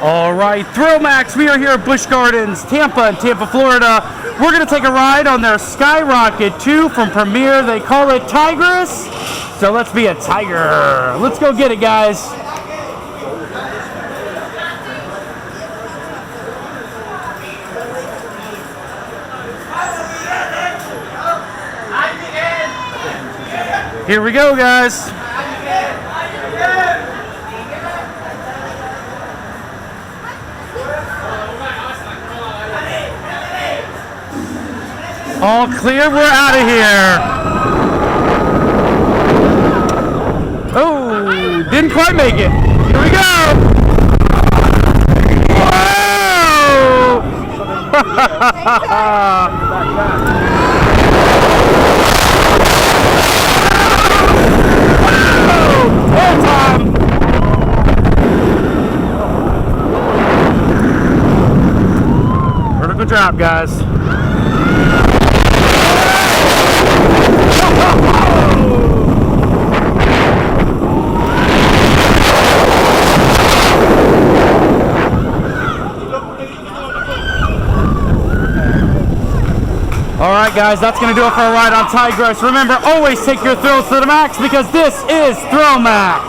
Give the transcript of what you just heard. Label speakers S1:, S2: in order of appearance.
S1: All right, THRILLMAXX, we are here at Busch Gardens Tampa in Tampa, Florida. We're going to take a ride on their Skyrocket 2 from Premier. They call it Tigris, so let's be a tiger. Let's go get it, guys. Here we go, guys. All clear, we're out of here. Oh, didn't quite make it. Here we go. Whoa! Hold time. Vertical drop, guys. Alright guys, that's going to do it for a ride on Tigris. Remember, always take your thrills to the max because this is THRILLMAXX.